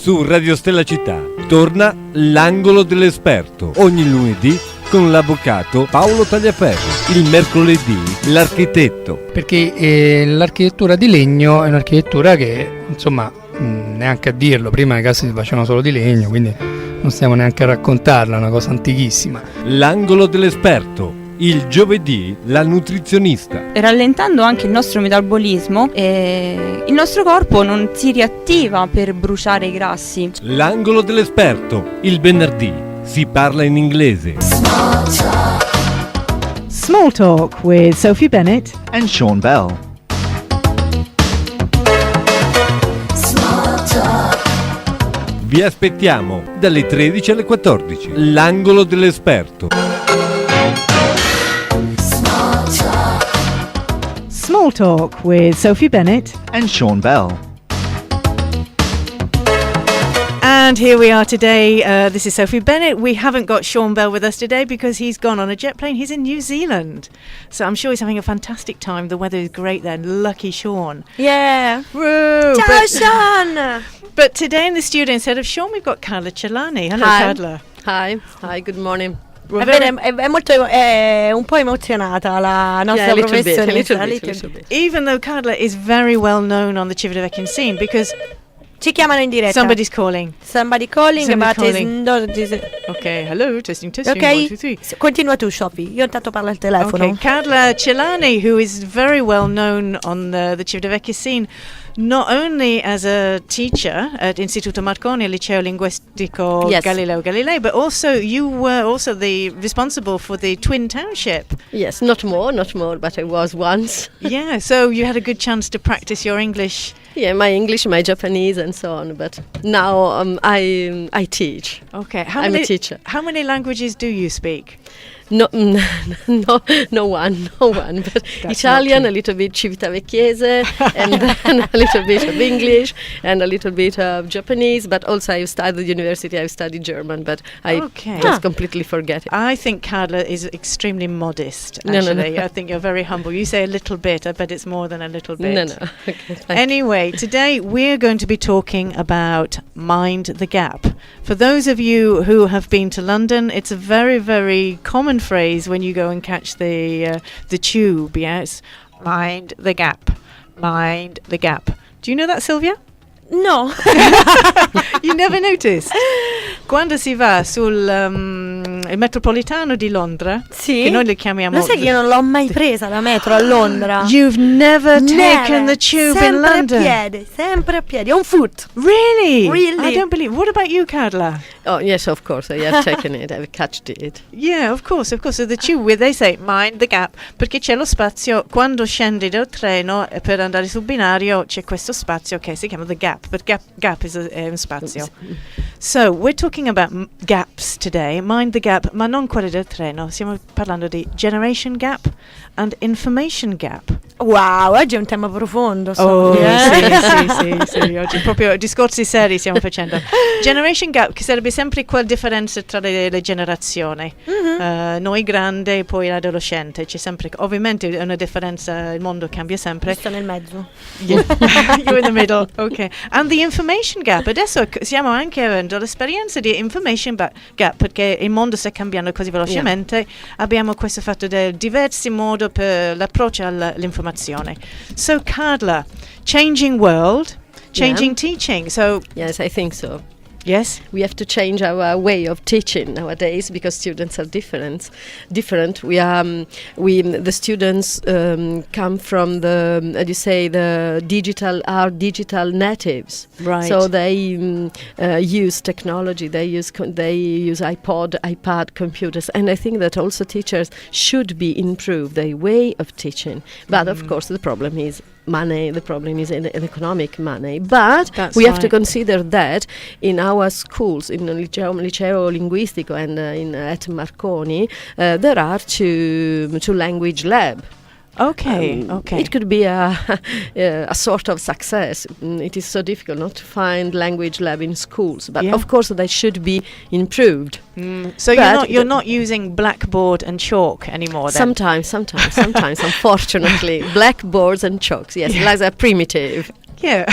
Su Radio Stella Città torna l'angolo dell'esperto ogni lunedì con l'avvocato Paolo Tagliaferri, il mercoledì l'architetto. Perché l'architettura di legno è un'architettura che, insomma, neanche a dirlo, prima le case si facevano solo di legno, quindi non stiamo neanche a raccontarla, è una cosa antichissima. L'angolo dell'esperto. Il giovedì la nutrizionista. Rallentando anche il nostro metabolismo, il nostro corpo non si riattiva per bruciare i grassi. L'angolo dell'esperto. Il venerdì si parla in inglese. Small Talk with Sophie Bennett and Sean Bell. Vi aspettiamo dalle 13 alle 14. L'angolo dell'esperto. Small Talk with Sophie Bennett and Sean Bell. And here we are today. This is Sophie Bennett. We haven't got Sean Bell with us today because he's gone on a jet plane. He's in New Zealand. So I'm sure he's having a fantastic time. The weather is great there. Lucky Sean. Yeah. Woo! Ciao, Sean! But today in the studio, instead of Sean, we've got Carla Celani. Hello, Hi. Carla. Hi, good morning. È molto un po' emozionata la nostra professionista. A little bit. Even though Carla is very well known on the Civitavecchian scene because ci chiamano in diretta. Somebody's calling. Somebody calling. Okay, hello, testing. Okay. 1, 2, 3. Continua tu, Sophie. Io intanto parlo al telefono. Okay, Carla Celani, who is very well known on the Civitavecchia scene, not only as a teacher at Instituto Marconi, Liceo Linguistico Galileo Galilei, but also you were also the responsible for the Twin Township. Yes, not more, but I was once. Yeah, so you had a good chance to practice your English. Yeah, my English, my Japanese, and so on. But now I teach. Okay, I'm a teacher. How many languages do you speak? No one. But That's Italian, a little bit Civitavecchiese, and then a little bit of English, and a little bit of Japanese. But also, I've studied at university. I've studied German, but I just completely forget it. I think Carla is extremely modest. Actually, no. I think you're very humble. You say a little bit. I bet it's more than a little bit. No. Okay, anyway, today we're going to be talking about Mind the Gap. For those of you who have been to London, it's a very, very common phrase when you go and catch the tube. Yes, mind the gap. Do you know that, Silvia? No. You never noticed? Quando si va sul il metropolitano di Londra, che noi le chiamiamo. Lo sai che io non l'ho mai presa la metro a Londra? You've never taken the tube in London? Sempre a piedi, on foot. Really? I don't believe. What about you, Carla? Oh yes, of course, I have taken it, I've catched it. Yeah, of course. So the tube, where they say mind the gap, perché c'è lo spazio quando scendi dal treno per andare sul binario, c'è questo spazio che si chiama the gap, but gap is un spazio. So we're talking about gaps today, mind the gap, ma non quelli del treno. Stiamo parlando di generation gap and information gap. Wow, oggi è un tema profondo. Sì, oggi proprio discorsi seri stiamo facendo. Generation gap, che sarebbe sempre quella differenza tra le generazioni. Noi grandi e poi l'adolescente, c'è sempre, ovviamente è una differenza, il mondo cambia sempre. Sto nel mezzo. Yeah. You're in the middle, ok. And the information gap, adesso stiamo anche avendo l'esperienza di information gap, perché il mondo sta cambiando così velocemente, abbiamo questo fatto del diversi modi per l'approccio all'informazione. So Carla, changing world, changing teaching. So yes, I think so. Yes, we have to change our way of teaching nowadays because students are different. The students come from the digital natives. Right. So they use technology. They use iPad, computers, and I think that also teachers should be improved their way of teaching. But of course, the problem is money. The problem is an economic money. But we have to consider that in our schools, in Liceo Linguistico and at Marconi, there are two language lab. Okay. It could be a sort of success. It is so difficult not to find language lab in schools, but of course they should be improved. So you're not using blackboard and chalk anymore then? Sometimes, unfortunately. Blackboards and chalks, yes, like a primitive. Yeah.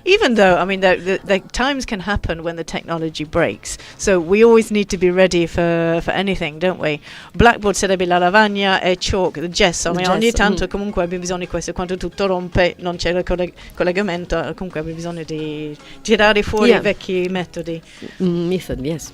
Even though, I mean, the times can happen when the technology breaks. So we always need to be ready for anything, don't we? Blackboard sarebbe la lavagna e chalk, il gesso, ma ogni tanto comunque abbiamo bisogno di questo. Quando tutto rompe, non c'è il collegamento, comunque abbiamo bisogno di tirare fuori i vecchi metodi. Method, yes.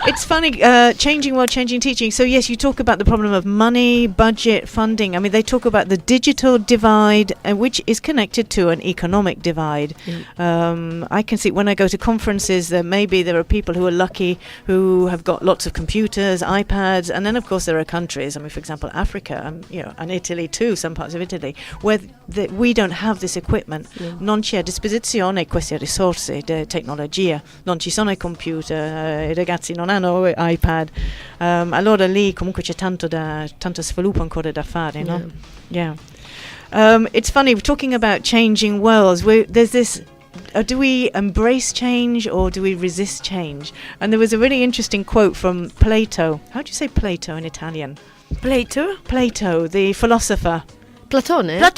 It's funny, changing world, changing teaching. So yes, you talk about the problem of money, budget, funding. I mean, they talk about the digital divide, which is connected to an economic divide. I can see when I go to conferences that maybe there are people who are lucky who have got lots of computers, iPads, and then of course there are countries, I mean, for example, Africa, and Italy too, some parts of Italy, where we don't have this equipment. Non c'è a disposizione queste risorse di tecnologia, non ci sono i computer, i ragazzi non hanno iPad, allora lì comunque c'è tanto sviluppo ancora da fare, no? Yeah. It's funny, we're talking about changing worlds. There's this, do we embrace change or do we resist change? And there was a really interesting quote from Plato. How do you say Plato in Italian? Plato, the philosopher. Platone? Of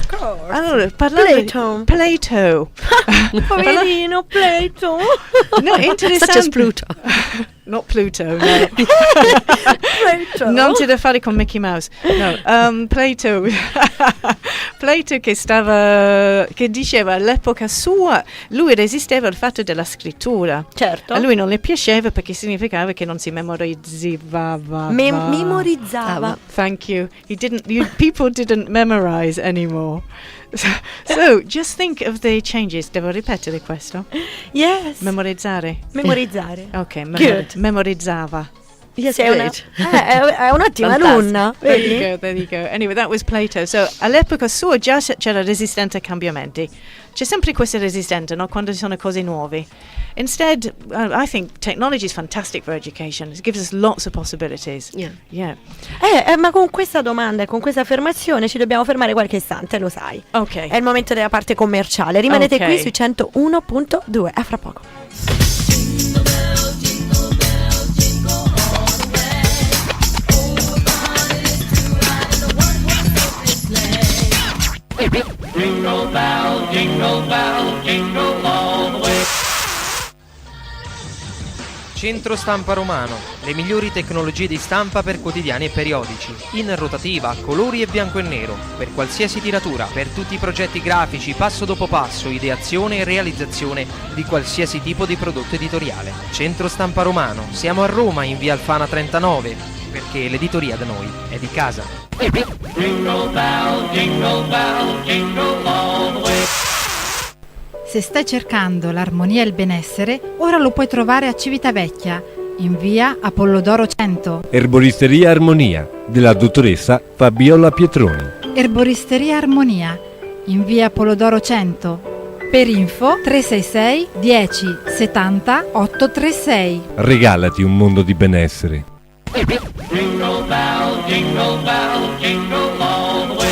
course. Allora, Plato. Poverino Plato. No, interessante. Such as Pluto. Not Pluto, no. Plato. Non c'è da fare con Mickey Mouse. No, Plato. Plato che diceva all'epoca sua, lui resisteva al fatto della scrittura. Certo. A lui non le piaceva perché significava che non si memorizzava. Memorizzava. Thank you. People didn't memorize anymore. So, just think of the changes. Devo ripetere questo? Yes. Memorizzare. Ok, memorizzava. Yes, è un'ottima alunna. There you go. Anyway, that was Plato. So, all'epoca sua già c'era resistenza ai cambiamenti. C'è sempre questa resistenza, no? Quando ci sono cose nuove. Instead, I think technology is fantastic for education. It gives us lots of possibilities. Yeah. Ma con questa domanda e con questa affermazione ci dobbiamo fermare qualche istante, lo sai. Ok. È il momento della parte commerciale. Rimanete qui su 101.2. A fra poco. Jingle bell, jingle bell, jingle all the way. Centro Stampa Romano, le migliori tecnologie di stampa per quotidiani e periodici, in rotativa, colori e bianco e nero, per qualsiasi tiratura, per tutti i progetti grafici, passo dopo passo, ideazione e realizzazione di qualsiasi tipo di prodotto editoriale. Centro Stampa Romano, siamo a Roma in via Alfana 39, perché l'editoria da noi è di casa. Jingle bell, jingle bell, jingle all the way. Se stai cercando l'armonia e il benessere, ora lo puoi trovare a Civitavecchia, in via Apollodoro 100. Erboristeria Armonia, della dottoressa Fabiola Pietroni. Erboristeria Armonia, in via Apollodoro 100. Per info 366 10 70 836. Regalati un mondo di benessere. Jingle bell, jingle bell, jingle all the way.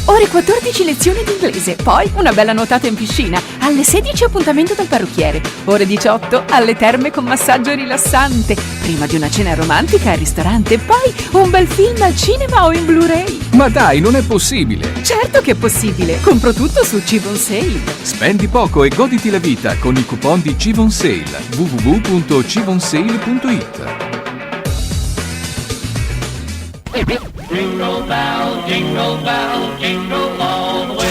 Ore 14 lezioni di inglese, poi una bella nuotata in piscina, alle 16 appuntamento dal parrucchiere, ore 18 alle terme con massaggio rilassante, prima di una cena romantica al ristorante, poi un bel film al cinema o in Blu-ray. Ma dai, non è possibile! Certo che è possibile, compro tutto su Civon Sale. Spendi poco e goditi la vita con i coupon di Civon Sale, www.civonsale.it. Jingle bell, jingle bell, jingle all the way.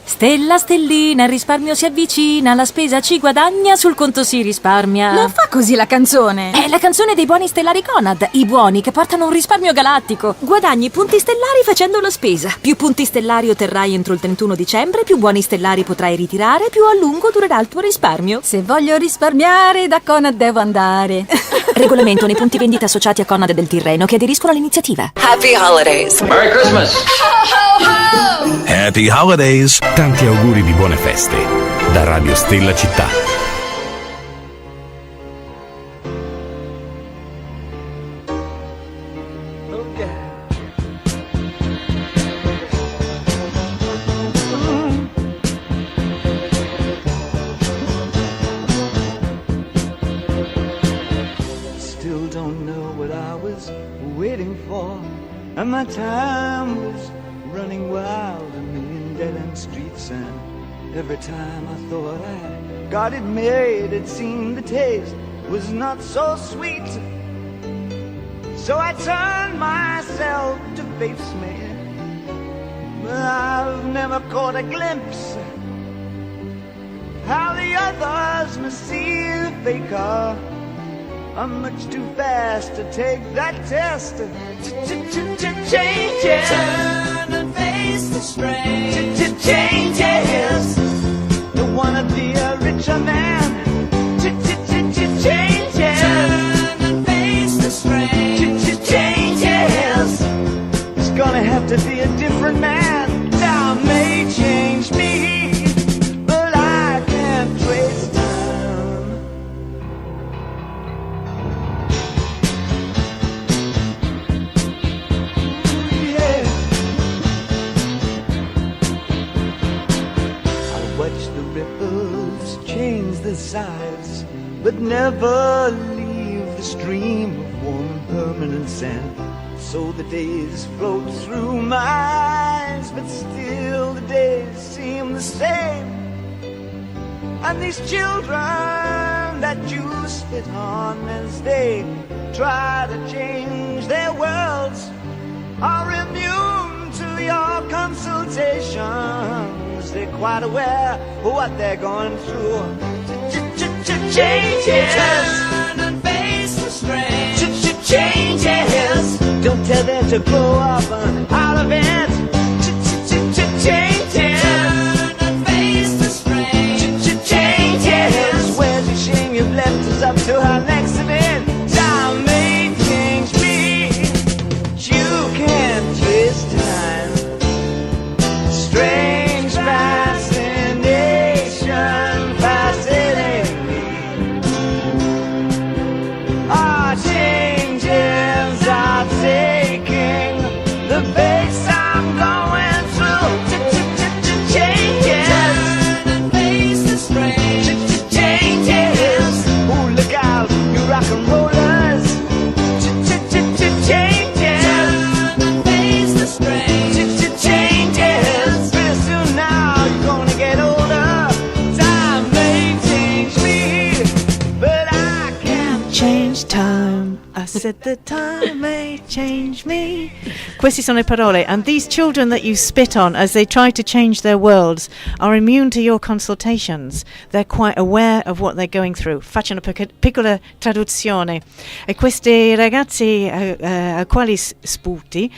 Stella, stellina, il risparmio si avvicina, la spesa ci guadagna, sul conto si risparmia. Non fa così la canzone. È la canzone dei buoni stellari Conad, i buoni che portano un risparmio galattico. Guadagni punti stellari facendo la spesa. Più punti stellari otterrai entro il 31 dicembre, più buoni stellari potrai ritirare, più a lungo durerà il tuo risparmio. Se voglio risparmiare, da Conad devo andare. Regolamento nei punti vendita associati a Conad del Tirreno che aderiscono all'iniziativa. Happy Holidays. Merry Christmas. Happy Holidays. Tanti auguri di buone feste da Radio Stella Città. Still don't know what I was waiting for, and my time was running wild. percent. Every time I thought I got it made, it seemed the taste was not so sweet. So I turned myself to face me, but I've never caught a glimpse how the others must see the faker. I'm much too fast to take that test. Changes. Turn and face the strain. Changes. Don't wanna be a richer man. Changes. Turn and face the strain. Changes. It's gonna have to be a different man. Now may change me, but I can't trace time. Yeah. I watch the ripples change their sides, but never leave the stream of warm permanent sand. So the days float through my eyes, but still the days seem the same. And these children that you spit on as they try to change their worlds are immune to your consultations. They're quite aware of what they're going through. Changes. Turn and face the strain. Changes. Don't tell them to grow up out of it. Changes. Turn and face the strain. Changes. Where's the shame you've left us up to our next event? Time may change me, but you can't twist time. Strange fascination fascinating me. Ah, changes are taking the base I'm going through. Changes. Turn and face the strain. Changes. Ooh, look out, you rock and rollers. Changes. Turn and face the strain. Changes. Pretty soon now you're gonna get older. Time may change me, but I can't change time. I said the time may change me. Queste sono le parole. And these children that you spit on as they try to change their worlds are immune to your consultations. They're quite aware of what they're going through. Faccio una piccola traduzione. E questi ragazzi a quali sputi,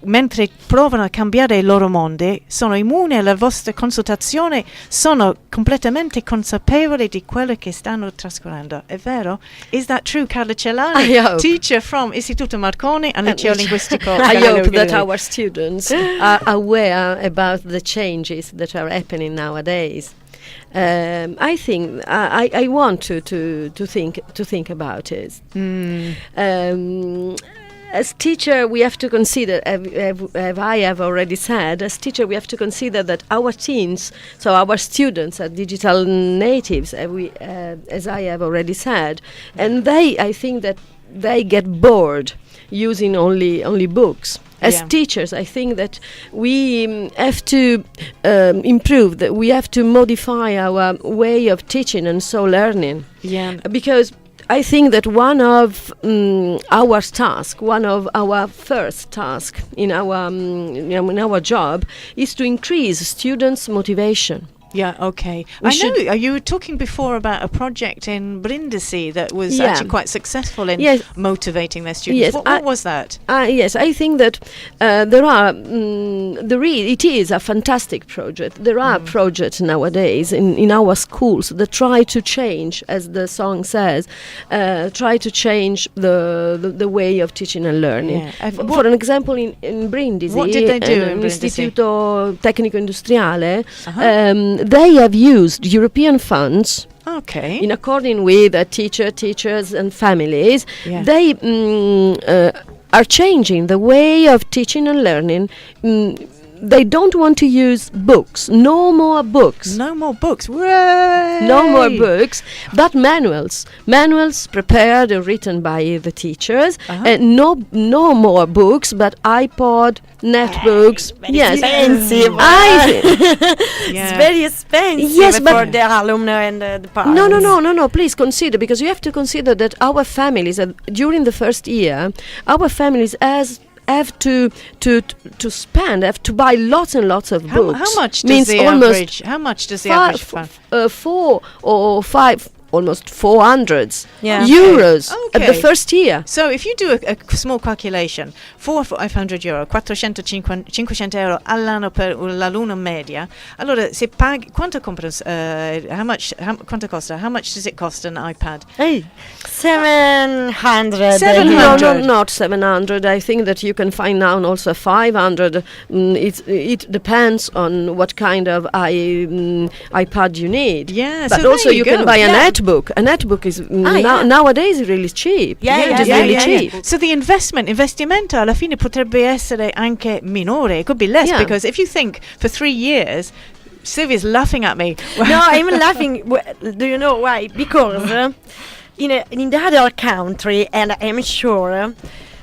mentre provano a cambiare i loro mondi, sono immuni alla vostra consultazione, sono completamente consapevoli di quello che stanno trascorrendo. È vero? Is that true, Carla Celani, teacher from Instituto Marconi and Liceo Linguistico I Galileo hope that Galilei? our students are aware about the changes that are happening nowadays. I think I want to think about it. As teacher, we have to consider, I have already said, as teacher, we have to consider that our teens, so our students, are digital natives, as I have already said, and I think that they get bored using only books. As teachers, I think that we have to improve, that we have to modify our way of teaching and so learning. Yeah. Because I think that one of our first task in our job is to increase students' motivation. Yeah, okay. I know you were talking before about a project in Brindisi that was actually quite successful in motivating their students. Yes, what was that? Yes, I think that it is a fantastic project. There are projects nowadays in our schools that try to change, as the song says, try to change the way of teaching and learning. Yeah. For an example, in Brindisi, what did they do in Brindisi? Instituto Tecnico Industriale, they have used European funds. Okay. In accordance with teachers and families, they are changing the way of teaching and learning they don't want to use books. No more books. No more books. Hooray! No more books, but manuals. Manuals prepared and written by the teachers. And no more books, but iPod, netbooks. Yes, expensive. It's very expensive. Yes, but for the alumni and the parents. No. Please consider, because you have to consider that our families during the first year, our families have to spend, have to buy lots and lots of books. How much does the average? How much does the average? 4 or 5. Almost 400 Yeah. euros at the first year. So if you do a small calculation, 500 euro, 400-500 euro all'anno per l'alunno media, allora se paghi, quanto compra, quanto costa? How much does it cost an iPad? 700. No, not 700. I think that you can find now also 500. It depends on what kind of iPad you need. Yeah, but so also there you can go. buy a netbook. A netbook is nowadays really cheap. It is really cheap. So the investimento alla fine potrebbe essere anche minore. It could be less, because if you think for 3 years, Sylvia's laughing at me. No, I'm laughing. Do you know why? Because in the other country, and I'm sure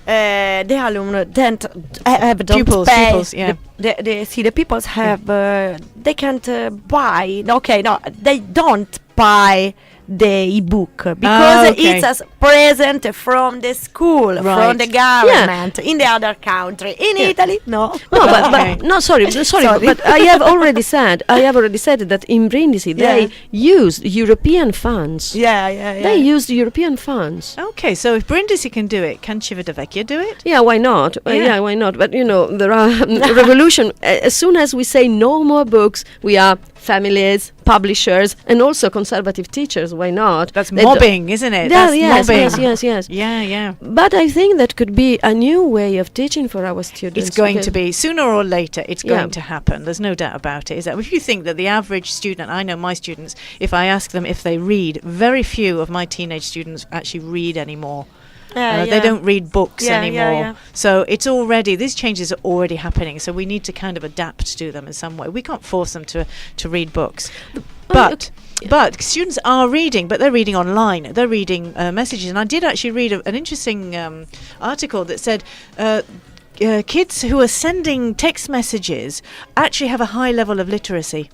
the alumni don't pay. Pupils, yeah. The pupils have they can't buy. Okay, no, they don't buy the e-book because it's a present from the school, from the government in the other country. In Italy, no. No, sorry, but I have already said that in Brindisi they used European funds. They used European funds. Okay, so if Brindisi can do it, can Civitavecchia do it? Yeah, why not? Why not? But there are revolution. As soon as we say no more books, we are families, publishers, and also conservative teachers. Why not? That's mobbing, isn't it? That's mobbing. Yes. Yeah. But I think that could be a new way of teaching for our students. It's going to be. Sooner or later, it's going to happen. There's no doubt about it. Is that if you think that the average student, I know my students, if I ask them if they read, very few of my teenage students actually read anymore. They don't read books anymore. So it's already, these changes are already happening. So we need to kind of adapt to them in some way. We can't force them to read books. But students are reading, but they're reading online. They're reading messages. And I did actually read an interesting article that said kids who are sending text messages actually have a high level of literacy.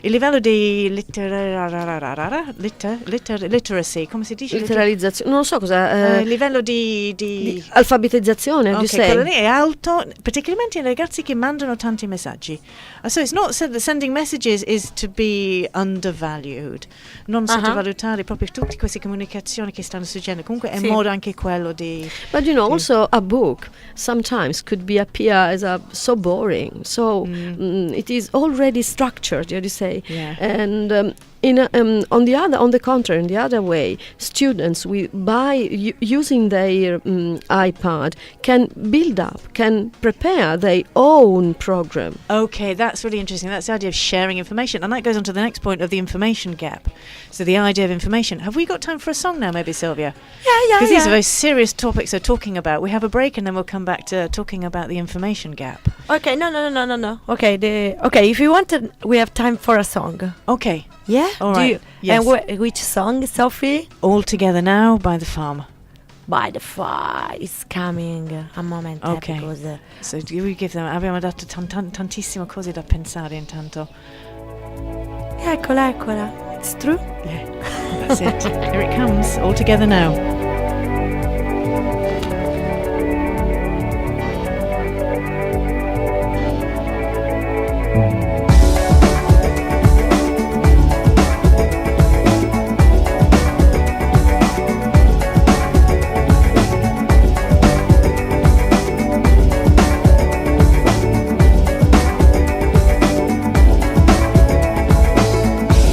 Il livello di literacy, come si dice? Literalizzazione, non so cosa. Il livello di alfabetizzazione, quello lì è alto, particolarmente ai ragazzi che mandano tanti messaggi. So it's not said that sending messages is to be undervalued. Non sottovalutare proprio tutte queste comunicazioni che stanno succedendo. Comunque è modo anche quello di. But also a book sometimes could appear as so boring. So it is already structured, you say. Yeah. And on the contrary, in the other way, students using their iPad can build up, can prepare their own program. Okay, that's really interesting. That's the idea of sharing information, and that goes on to the next point of the information gap. So the idea of information. Have we got time for a song now, maybe, Sylvia? Yeah. Because these are very serious topics they're talking about. We have a break, and then we'll come back to talking about the information gap. Okay, no. Okay, if you want, we have time for a song. Okay. Yeah. All right. Yes. And which song, Sophie? All Together Now by The Farm. By The Farm is coming a moment. Okay. So we give them. Abbiamo dato tantissime cose da pensare intanto. Eccola. It's true. Yeah. That's it. Here it comes. All Together Now.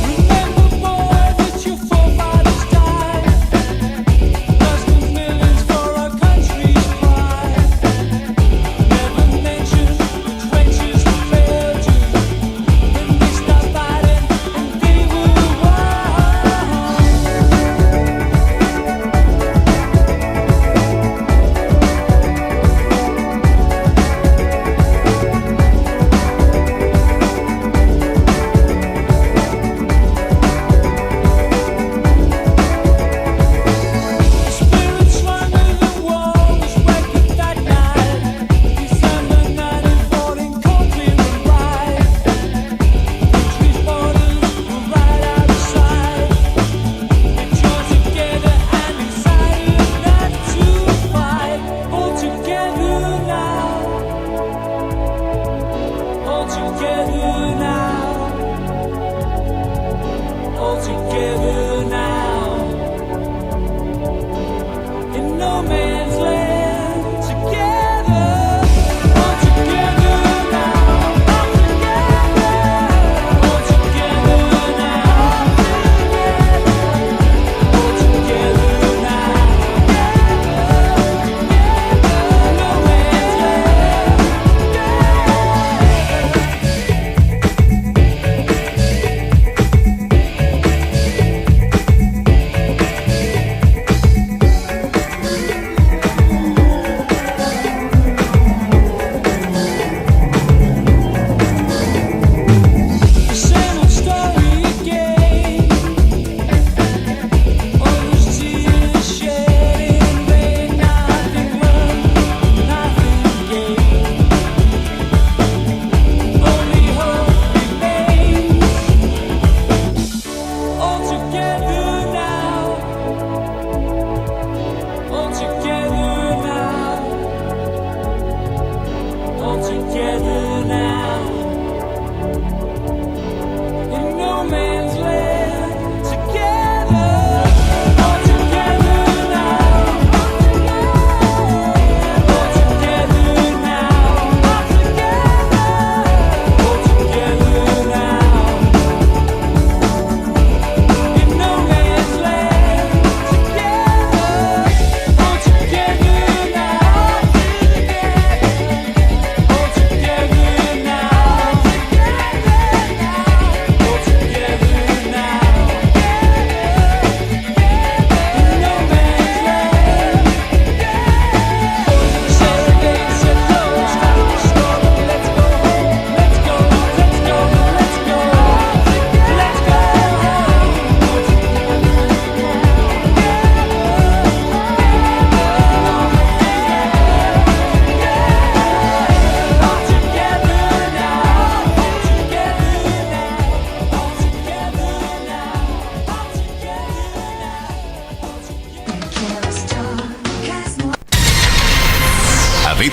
Remember, boys, it's your forefathers' time.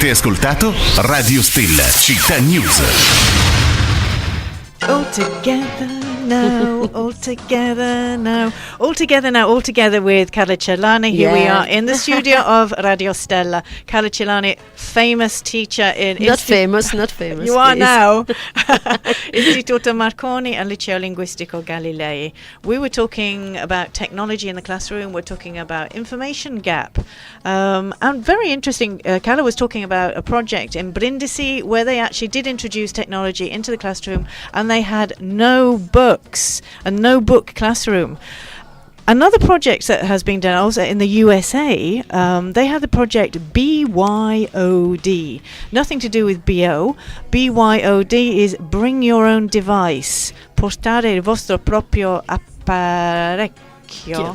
Avete ascoltato Radio Stella Città News. All together now, all together now, all together now, all together with Carla Celani. Here we are in the studio of Radio Stella. Carla Celani, famous teacher in... Not famous. You are now. Instituto Marconi and Liceo Linguistico Galilei. We were talking about technology in the classroom. We're talking about information gap. And very interesting, Carla was talking about a project in Brindisi where they actually did introduce technology into the classroom, and they had no books, a no book classroom. Another project that has been done also in the USA, they had the project BYOD. Nothing to do with BO. BYOD is bring your own device. Portare il vostro proprio apparecchio.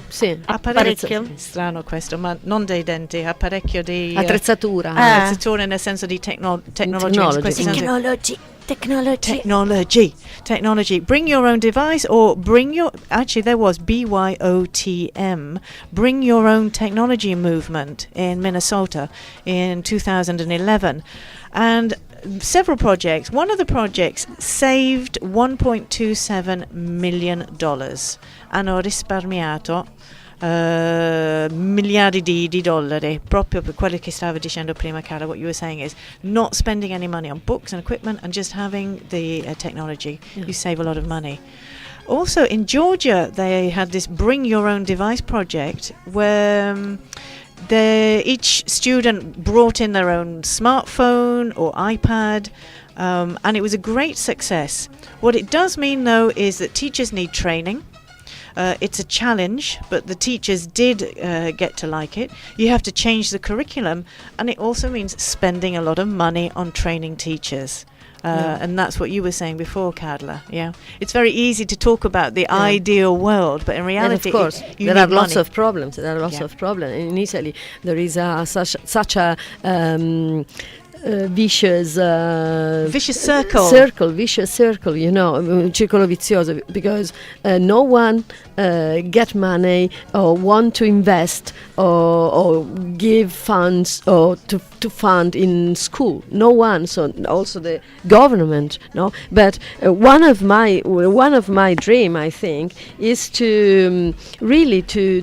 Sì, apparecchio. Strano questo, ma non dei denti, apparecchio di... Attrezzatura. Attrezzatura nel senso di technology. Technology. Bring your own device, or actually there was BYOTM, Bring Your Own Technology movement in Minnesota in 2011. And several projects. One of the projects saved $1.27 million. Hanno risparmiato miliardi di dollari, proprio per quello che stava dicendo prima Carla. What you were saying is not spending any money on books and equipment and just having the technology. You save a lot of money. Also in Georgia they had this Bring Your Own Device project where each student brought in their own smartphone or iPad, and it was a great success. What it does mean though is that teachers need training. It's a challenge, but the teachers did get to like it. You have to change the curriculum, and it also means spending a lot of money on training teachers. And that's what you were saying before, Carla. Yeah, it's very easy to talk about the ideal world, but in reality, and of course, there are lots of problems. There are lots of problems. In Italy, there is such a vicious circle, you know, circolo vizioso, because no one get money or want to invest or give funds or to fund in school. No one. So also the government, no. But one of my dream, I think, is to really to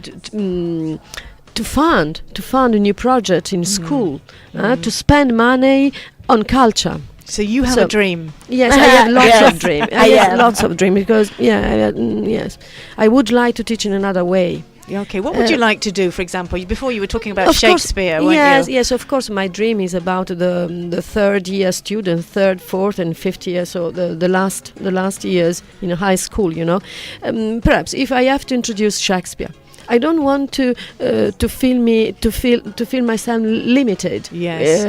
fund a new project in school, to spend money on culture. So you have a dream? Yes, I have lots of dreams. I have lots of dreams because, yes, I would like to teach in another way. Okay, what would you like to do, for example? Before you were talking about Shakespeare, weren't you? Yes, of course. My dream is about the third year student, third, fourth, and fifth year. So the last years in a high school. You know, perhaps if I have to introduce Shakespeare, I don't want to feel myself limited. Yes,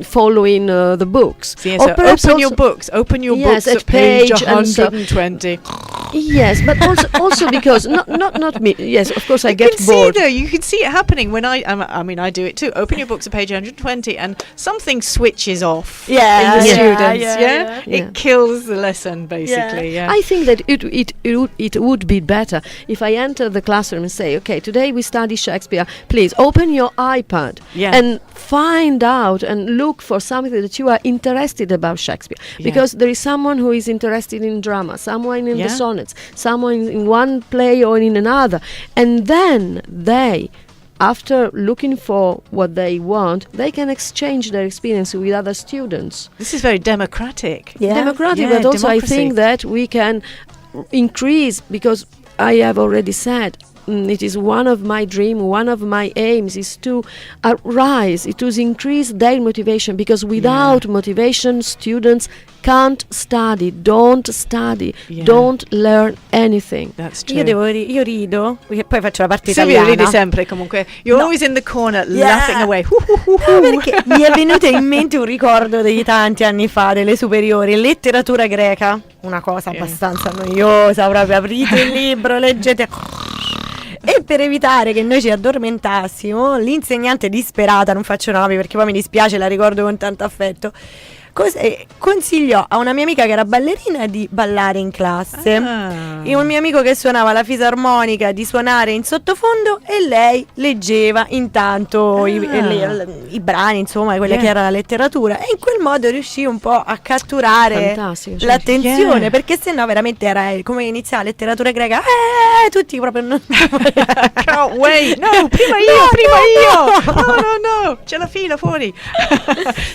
following the books. So open your books. Open your books at page 120. Yes, but also because not me. Yes, of course I get bored. You can see it happening when I I do it too. Open your books at page 120, and something switches off. In the students. It kills the lesson basically. Yeah. I think that it would be better if I enter the classroom and say, okay, today we study Shakespeare. Please open your iPad and find out and look for something that you are interested about Shakespeare, because there is someone who is interested in drama, someone in the sonnets, someone in one play or in another, and then they, after looking for what they want, they can exchange their experience with other students. This is very democratic. But also I think that we can increase, because I have already said, it is one of my dreams, one of my aims is to rise, to increase their motivation, because without motivation students can't study, don't learn anything. That's true. Io rido, perché poi faccio la parte italiana. Ridi sempre comunque. You're always in the corner laughing away. Perché mi è venuto in mente un ricordo dei tanti anni fa, delle superiori, letteratura greca, una cosa abbastanza noiosa, proprio aprite il libro, leggete. E per evitare che noi ci addormentassimo, l'insegnante disperata, non faccio nomi perché poi mi dispiace, la ricordo con tanto affetto, consigliò a una mia amica che era ballerina di ballare in classe e un mio amico che suonava la fisarmonica di suonare in sottofondo, e lei leggeva intanto i brani, insomma, quella che era la letteratura, e in quel modo riuscì un po' a catturare l'attenzione, perché sennò veramente era come iniziava la letteratura greca, tutti proprio can't wait, no, prima io, no, c'è la fila fuori.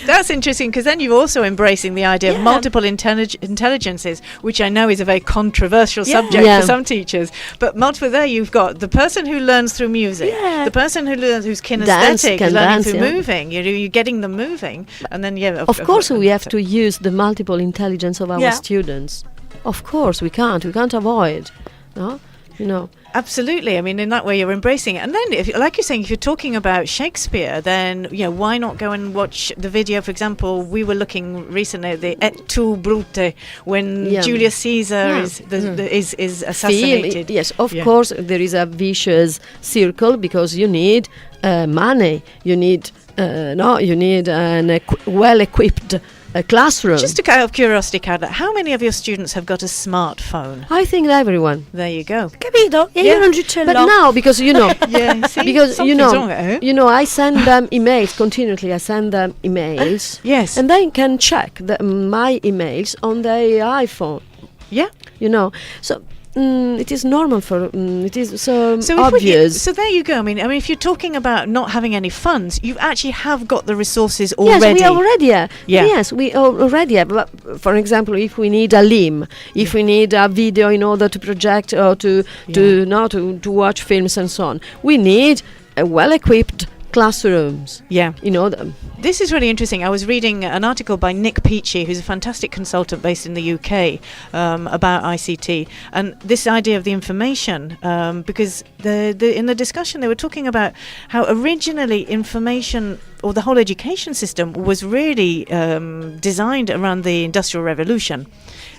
That's interesting, because then you're also embracing the idea of multiple intelligences, which I know is a very controversial subject for some teachers, but multiple, there you've got the person who learns through music, the person who learns, who's kinesthetic, learning through moving, you're getting them moving, and then of course we have to use the multiple intelligence of our students. Of course we can't avoid, no, you know. Absolutely. I mean, in that way, you're embracing it. And then, like you're saying, if you're talking about Shakespeare, then why not go and watch the video? For example, we were looking recently at the Et tu, Brute, when Julius Caesar is assassinated. Yes, of course, there is a vicious circle, because you need money. You need an well-equipped classroom. Just out of curiosity, Carla, how many of your students have got a smartphone? I think everyone. There you go. Capito? Io non ce l'ho. But now, because because wrong, I send them emails continuously. I send them emails. Yes. And they can check my emails on their iPhone. Yeah. So. It is normal it is so obvious. So there you go. I mean, if you're talking about not having any funds, you actually have got the resources already. Yes, we already have. Yes, we already have. But for example, if we need a limb, if we need a video in order to project or to watch films and so on, we need a well-equipped classrooms. This is really interesting. I was reading an article by Nick Peachy, who's a fantastic consultant based in the UK, about ICT, and this idea of the information, because in the discussion they were talking about how originally information, or the whole education system, was really designed around the Industrial Revolution.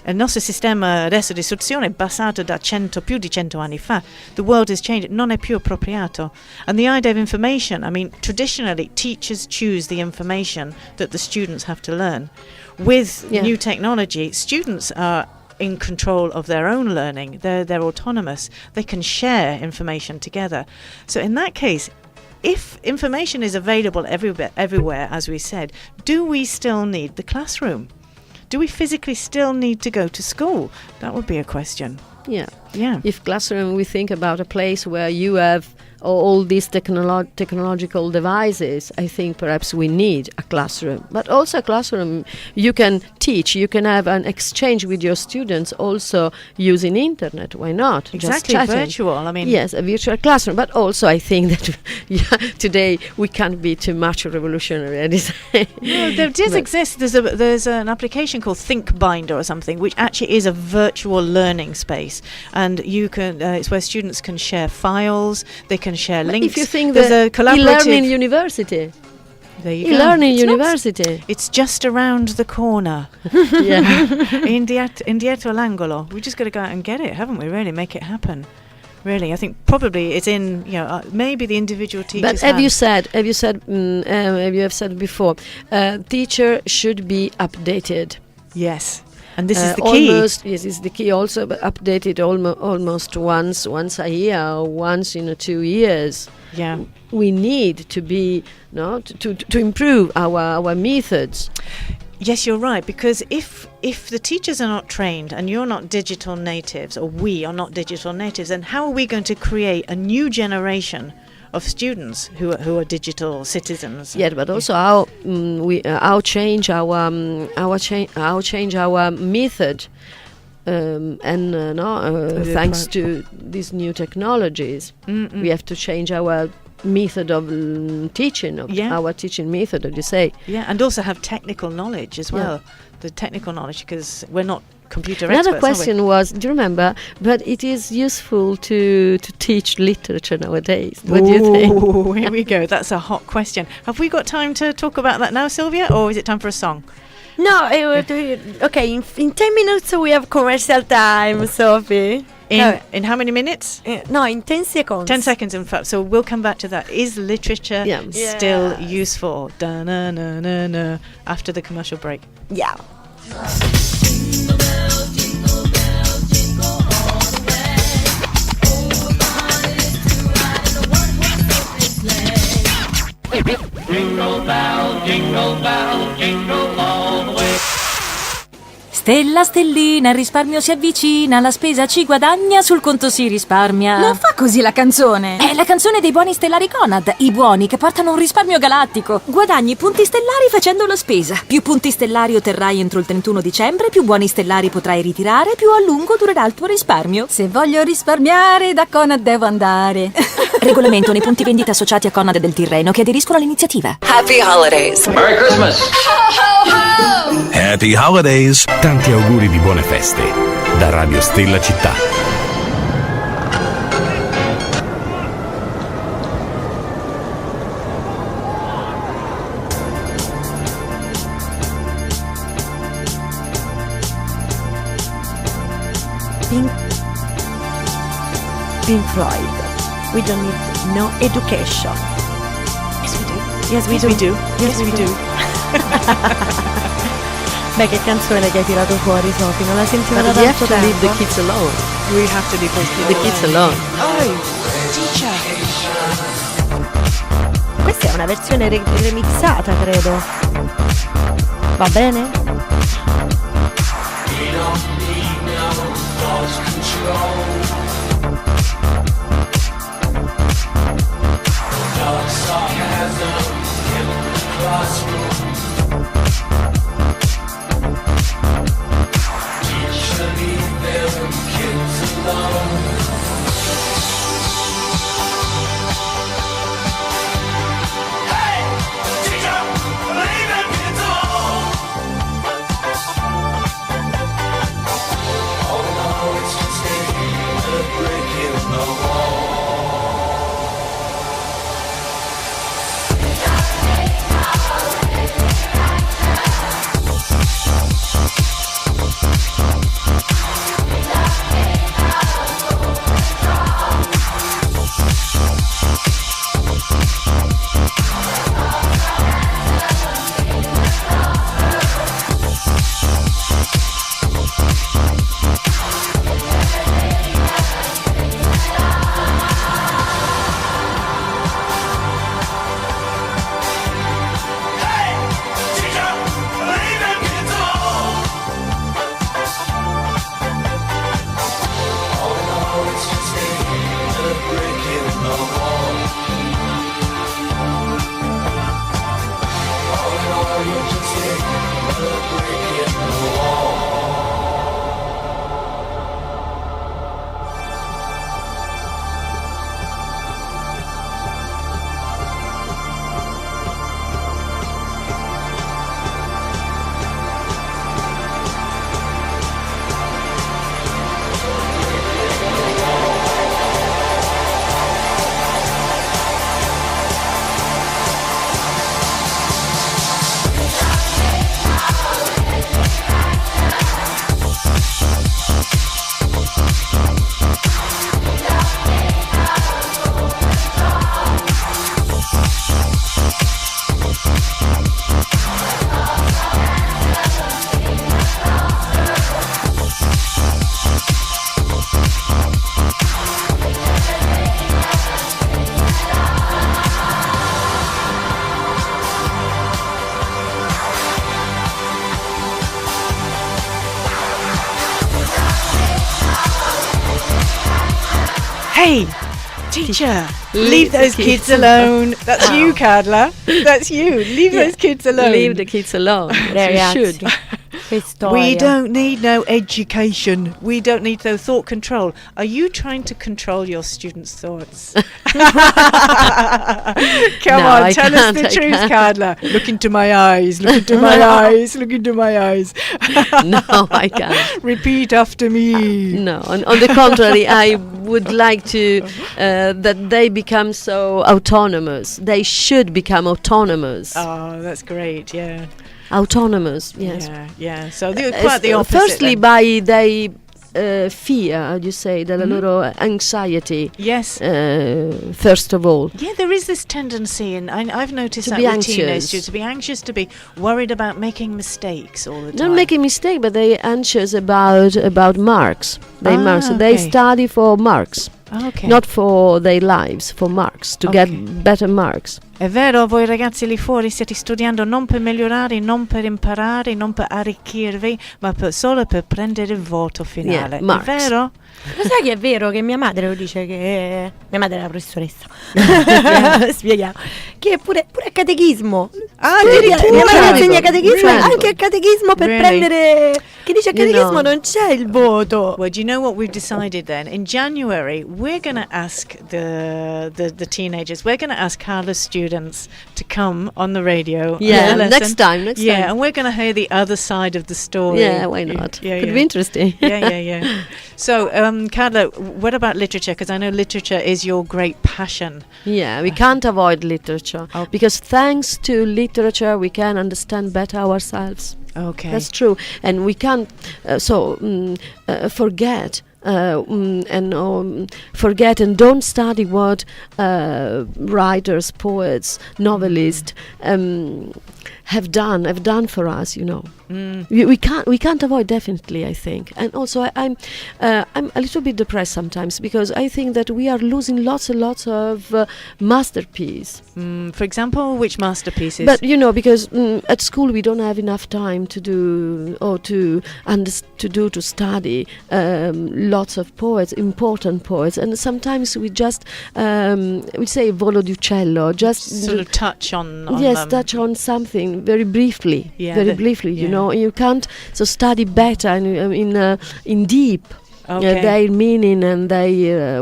Il nostro sistema adesso di istruzione è basato da più di 100 anni fa. The world has changed. Non è più appropriato. And the idea of information, traditionally teachers choose the information that the students have to learn. With new technology, students are in control of their own learning. They're autonomous. They can share information together. So in that case, if information is available everywhere, as we said, do we still need the classroom? Do we physically still need to go to school? That would be a question. Yeah. If classroom, we think about a place where you have all these technological devices, I think perhaps we need a classroom. But also a classroom, you can teach, you can have an exchange with your students also using internet. Why not? Exactly, just virtual. Yes, a virtual classroom. But also I think that today we can't be too much revolutionary. No, there does exist. There's an application called ThinkBinder or something, which actually is a virtual learning space. And you can, it's where students can share files, they can share links. If you think there's a collaborative e-learning university. There you e-learning university. It's just around the corner. Indietro l'angolo. We just got to go out and get it, haven't we? Really, make it happen. Really, I think probably it's in maybe the individual teachers. But have you said before, teacher should be updated. Yes. And this is the key. Yes, is the key. Also, but updated almost once a year or once in 2 years. Yeah, we need to be to improve our methods. Yes, you're right. Because if the teachers are not trained and you're not digital natives, or we are not digital natives, then how are we going to create a new generation of students who are digital citizens? Yeah, but also how change our method, thanks to these new technologies. We have to change our method of teaching, our teaching method, as you say. Yeah, and also have technical knowledge as well. The technical knowledge, because we're not computer experts. Another question was, do you remember, but it is useful to teach literature nowadays. What do you think? Here we go. That's a hot question. Have we got time to talk about that now, Sylvia, or is it time for a song? No, okay, in 10 minutes we have commercial time, Sophie. In how many minutes? No, in 10 seconds. 10 seconds, in fact. So we'll come back to that. Is literature still useful? Da-na-na-na-na, after the commercial break. Yeah. Jingle bell, jingle bell, jingle all the way. Stella, stellina, il risparmio si avvicina, la spesa ci guadagna, sul conto si risparmia. Non fa così la canzone. È la canzone dei buoni stellari Conad, i buoni che portano un risparmio galattico. Guadagni punti stellari facendo la spesa. Più punti stellari otterrai entro il 31 dicembre, più buoni stellari potrai ritirare, più a lungo durerà il tuo risparmio. Se voglio risparmiare, da Conad devo andare. Regolamento nei punti vendita associati a Conad del Tirreno che aderiscono all'iniziativa. Happy Holidays. Merry Christmas. Happy Holidays. Tanti auguri di buone feste da Radio Stella Città. Pink Floyd. We don't need no education. Yes, we do. Yes, we do. Beh, che canzone che hai tirato fuori, Sophie? Non la sentivo da But we have tanto to leave the tempo. kids alone. We have to leave The kids alone. Oh, teacher. Questa è una versione remixata, credo. Va bene? Hey, teacher, leave those kids alone. That's you, Carla. That's you. Leave those kids alone. Leave the kids alone. You should. We don't need no education. We don't need no thought control. Are you trying to control your students' thoughts? Come on, tell us the truth, Carla. Look into my eyes. Look into my eyes. Look into my eyes. No, I can't. Repeat after me. No, on the contrary, I would like to that they become so autonomous. They should become autonomous. Oh, that's great. Yeah. Autonomous, yes. Yeah. So quite the opposite. Firstly, then. by they fear, how do you say, della loro anxiety. Yes. First of all. Yeah, there is this tendency, and I've noticed To that be with teenage anxious. students, to be anxious, to be worried about making mistakes all the time. Not making mistake, but they anxious about marks. They okay. study for marks. Okay. Not for their lives, for marks, to get better marks. È vero, voi ragazzi lì fuori state studiando non per migliorare, non per imparare, non per arricchirvi, ma solo per prendere il voto finale. Yeah, è vero? Lo sai che è vero che mia madre lo dice, che mia madre è la professoressa. Spieghiamo. Che pure a catechismo. Mia madre insegna catechismo, anche a catechismo per prendere. Che dice a catechismo non c'è il voto. Well, do you know what we've decided then? In January, we're going to ask the teenagers, we're going to ask Carla's students to come on the radio. Yeah, on the next time. Yeah, and we're going to hear the other side of the story. Yeah, why not? Could be interesting. Yeah. So, Carla, what about literature? Because I know literature is your great passion. Yeah, we can't avoid literature because thanks to literature we can understand better ourselves. Okay. That's true, and we can't forget. Forget and don't study what writers, poets, novelists have done for us. We can't avoid, definitely, I think. And also I'm a little bit depressed sometimes because I think that we are losing lots and lots of masterpieces. For example, which masterpieces? But because at school we don't have enough time to do or to study lots of poets, important poets, and sometimes we just we say volo di uccello, just sort of touch on them. Touch on something very briefly. Yeah, you can't study better in deep. Okay. Their meaning and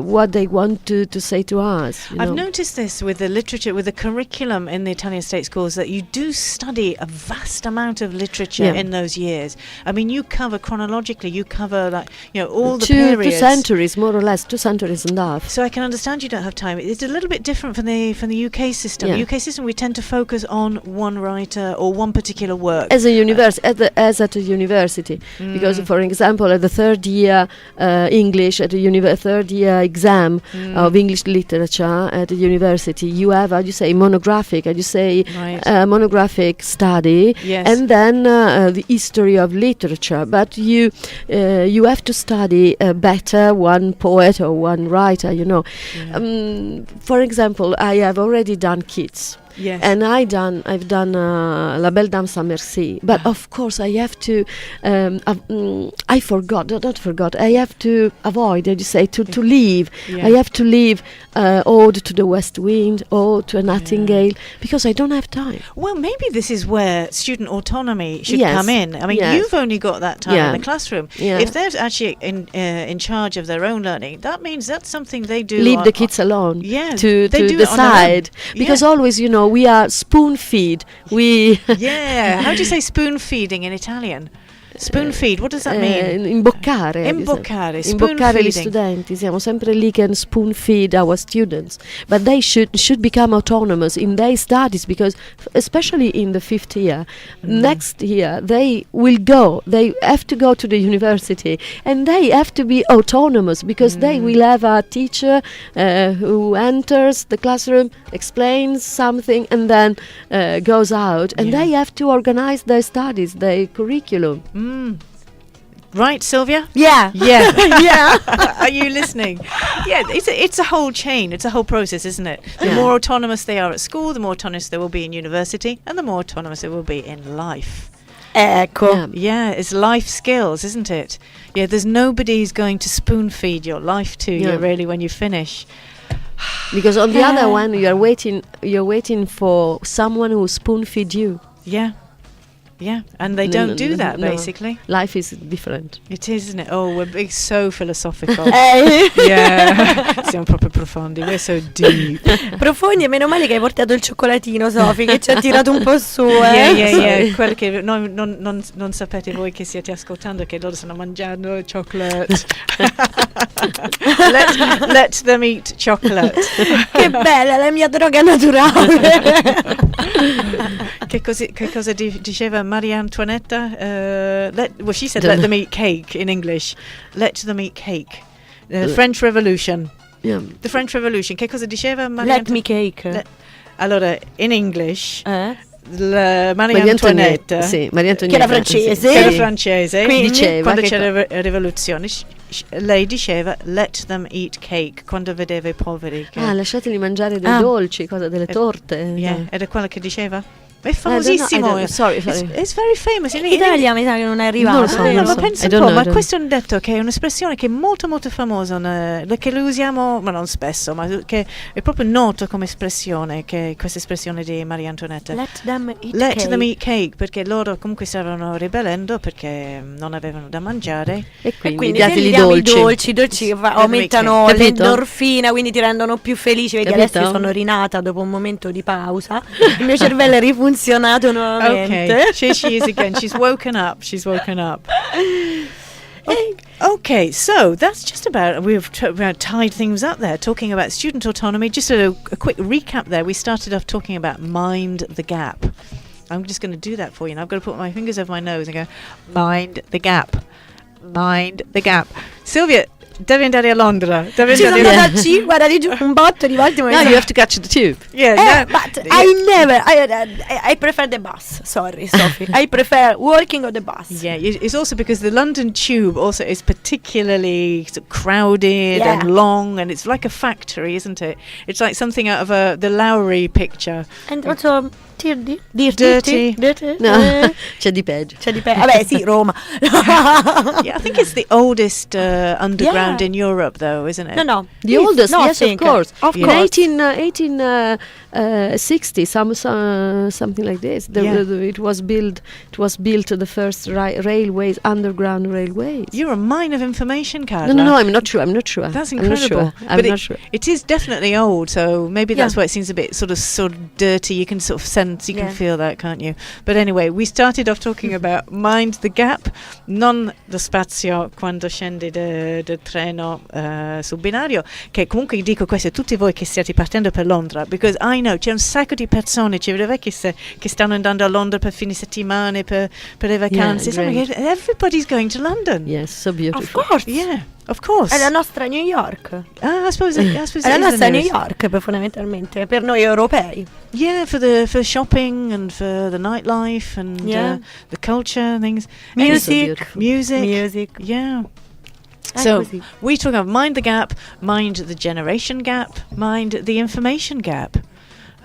what they want to say to us. I've noticed this with the literature, with the curriculum in the Italian state schools, that you do study a vast amount of literature in those years. I mean, you cover chronologically, all the periods. 2 centuries, more or less, 2 centuries and a half. So I can understand you don't have time. It's a little bit different from the UK system. Yeah. The UK system, we tend to focus on one writer or one particular work. As at a university, because, for example, at the third year English at the third year exam of English literature at the university, you have, monographic study, and then the history of literature. But you have to study better one poet or one writer. For example, I have already done Keats. Yes. And I've done La Belle Dame sans Merci, but of course I have to I have to avoid, to leave. I have to leave Ode to the West Wind, Ode to a Nightingale, because I don't have time. Well, maybe this is where student autonomy should come in. I mean, you've only got that time in the classroom. If they're actually in charge of their own learning, that means that's something they do. Leave the kids alone. Yeah, to they do decide, because always, we are spoon feed. Yeah. How do you say spoon feeding in Italian? Spoon feed, what does that mean? Imboccare. Imboccare gli studenti. Siamo sempre lì che spoon feed our students. But they should become autonomous in their studies, because especially in the 5th year, next year they have to go to the university, and they have to be autonomous, because they will have a teacher who enters the classroom, explains something, and then goes out, and they have to organize their studies, their curriculum. Right, Sylvia? Yeah. Are you listening? Yeah, it's a whole chain. It's a whole process, isn't it? The more autonomous they are at school, the more autonomous they will be in university, and the more autonomous they will be in life. Ecco. Yeah, it's life skills, isn't it? Yeah, there's nobody who's going to spoon feed your life to you, really, when you finish. Because on the other one, you're waiting for someone who spoon feed you. Yeah, and they don't do that, basically. Life is different. It is, isn't it? Oh, we're so philosophical. Yeah, siamo proprio profondi, we're so deep. Profondi, e meno male che hai portato il cioccolatino, Sofi, che ci ha tirato un po' su. Yeah. Quello che non sapete voi che siete ascoltando, che loro stanno mangiando chocolate. let them eat chocolate. Che bella, la mia droga naturale. Che cosa diceva Maria Antoinetta? She said let them eat cake in English. Let them eat cake. French Revolution. Yeah. The French Revolution. Che cosa diceva Maria Let me cake. Allora, in English, Maria Antoinette, sì, Maria Antonietta, che era francese, sì. Era francese, quindi diceva quando che c'era la rivoluzione, lei diceva let them eat cake quando vedeva i poveri. Lasciateli mangiare dei dolci, delle torte. Yeah. Era quello che diceva. È famosissimo. Sorry. It's very famous. In Italia mi sa che non è arrivato. Ma penso un po', ma questo è un detto che è un'espressione che è molto molto famosa, che lo usiamo, ma non spesso, ma che è proprio noto come espressione, che questa espressione di Maria Antoinetta. Let them eat cake, perché loro comunque stavano ribellendo perché non avevano da mangiare. E quindi dateli i dolci che aumentano l'endorfina, quindi ti rendono più felici. Vedi, adesso sono rinata dopo un momento di pausa. Il mio cervello è rifunzionato nuovamente. Okay, she is again. She's woken up. Okay, so that's just about, we've tied things up there, talking about student autonomy. Just a quick recap there. We started off talking about mind the gap. I'm just going to do that for you. And I've got to put my fingers over my nose and go, mind the gap. Mind the gap. Sylvia, devi andare a Londra. Ci sono andata guarda di giù un botto di volte. No, you have to catch the tube. Yeah, but I prefer the bus. Sorry, Sophie. I prefer walking on the bus. Yeah, it's also because the London tube also is particularly sort of crowded and long, and it's like a factory, isn't it? It's like something out of the Lowry picture. And also dirty. No, c'è di peggio. Vabbè, sì, Roma. Yeah, I think it's the oldest underground in Europe, though, isn't it? No. The oldest, yes, of course. In 1860, something like this. It was built the first railways, underground railways. You're a mine of information, Carla. No, I'm not sure. That's incredible. I'm not sure. It is definitely old, so maybe that's why it seems a bit sort of dirty. You can sort of sense, you can feel that, can't you? But anyway, we started off talking about mind the gap, non lo spazio quando scendi del treno sul binario, che comunque dico questo a tutti voi che stiate partendo per Londra, because I know c'è un sacco di persone, ci vedo che stanno andando a Londra per fine settimane, per le vacanze. Everybody's going to London. Yes, so beautiful. Of course. Yeah. Of course. È la nostra New York. I suppose è la nostra New York, fondamentalmente, per noi europei. Yeah, for shopping and for the nightlife and the culture and things. Music. Yeah. So we talk about mind the gap, mind the generation gap, mind the information gap.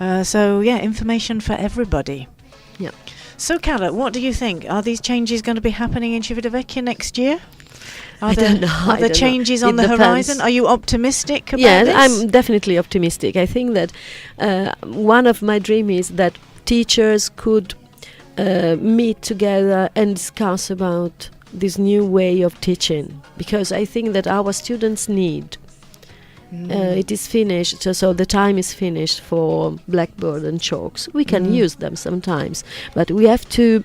Information for everybody. Yeah. So Carla, what do you think? Are these changes going to be happening in Civitavecchia next year? I don't know. Are there changes on the horizon? Are you optimistic about this? Yes, I'm definitely optimistic. I think that one of my dreams is that teachers could meet together and discuss about this new way of teaching, because I think that our students need. It is finished, so the time is finished for blackboard and chalks. We can use them sometimes, but we have to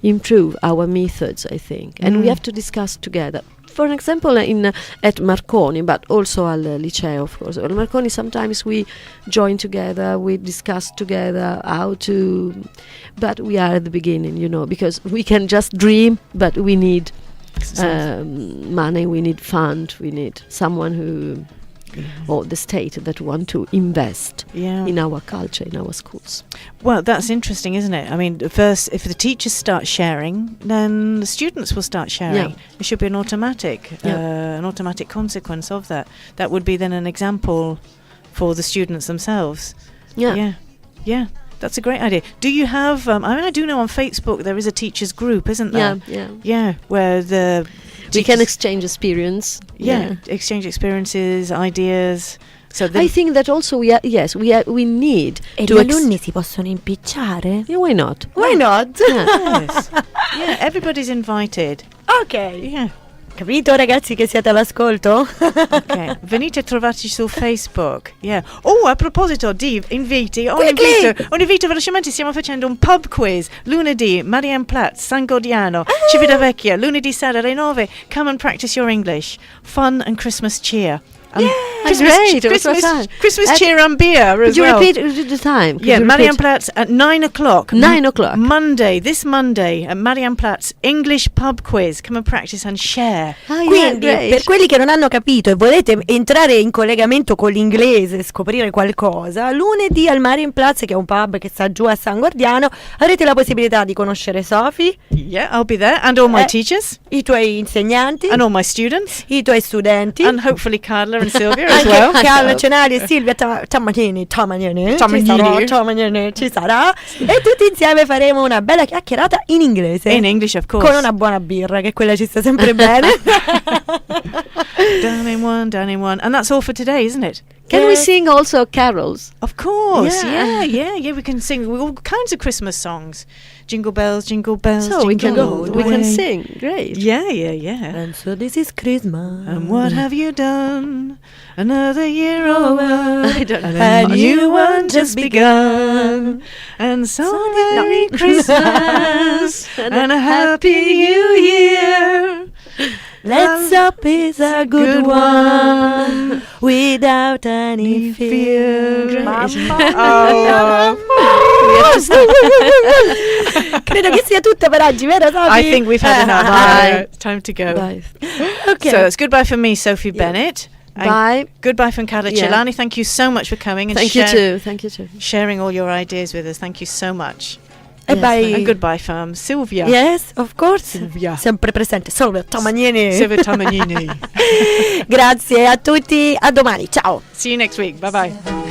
improve our methods, I think, and we have to discuss together. For example, at Marconi, but also al Liceo, of course. At Marconi, sometimes we join together, we discuss together how to, but we are at the beginning, because we can just dream, but we need money, we need fund, we need someone who, or the state that want to invest in our culture, in our schools. Well, that's interesting, isn't it? I mean, first, if the teachers start sharing, then the students will start sharing. Yeah. It should be an automatic consequence of that. That would be then an example for the students themselves. Yeah. That's a great idea. Do you have? I do know on Facebook there is a teachers group, isn't there? Yeah. Where we can exchange experience. Exchange experiences, ideas. So I think that also we need. E gli alunni si possono impicciare? Yeah, why not? Why not? Yes. Yeah, everybody's invited. Ok. Yeah. Capito, ragazzi, che siete all'ascolto? Ok, venite a trovarci su Facebook. Yeah. Oh, a proposito di inviti, un invito velocemente, stiamo facendo un pub quiz lunedì, Marienplatz, San Godiano, Civitavecchia, lunedì sera alle 9. Come and practice your English. Fun and Christmas cheer. Christmas cheer and beer as Could you well. repeat the time? Could Yeah, you repeat? Marianplatz at 9 o'clock. 9 o'clock. This Monday at Marianplatz English pub quiz. Come and practice and share. Quindi per quelli che non hanno capito e volete entrare in collegamento con l'inglese, scoprire qualcosa, lunedì al Marienplatz, che è un pub che sta giù a San Guardiano, avrete la possibilità di conoscere Sophie. Yeah, I'll be there. And all my teachers. I tuoi insegnanti. And all my students. I tuoi studenti. And hopefully Carla and Sylvia as well. Carla Celani e Silvia Tamagnini ci sarà. E tutti insieme faremo una bella chiacchierata in inglese. In English, of course. Con una buona birra, che quella ci sta sempre bene. Down in one. And that's all for today, isn't it? Can we sing also carols? Of course, yeah. We can sing all kinds of Christmas songs. Jingle bells, So jingle we can all the we way. can sing. Great. Yeah. And so this is Christmas. And what have you done? Another year over. I don't know. And a new one just begun. And so Merry Christmas and a Happy New Year. Let's hope it's a good one without any fear. Credo che sia tutto per oggi, vero Sophie? I think we've had enough. Time to go. Bye. Okay. So it's goodbye from me, Sophie Bennett. And Bye. Goodbye from Carla Celani. Thank you so much for coming and Thank you too. sharing all your ideas with us. Thank you so much. E bye. And goodbye from Sylvia. Yes, of course. Sylvia. Sempre presente. Silvia Tamagnini. Silvia Tamagnini. Grazie a tutti, a domani. Ciao. See you next week. Bye bye.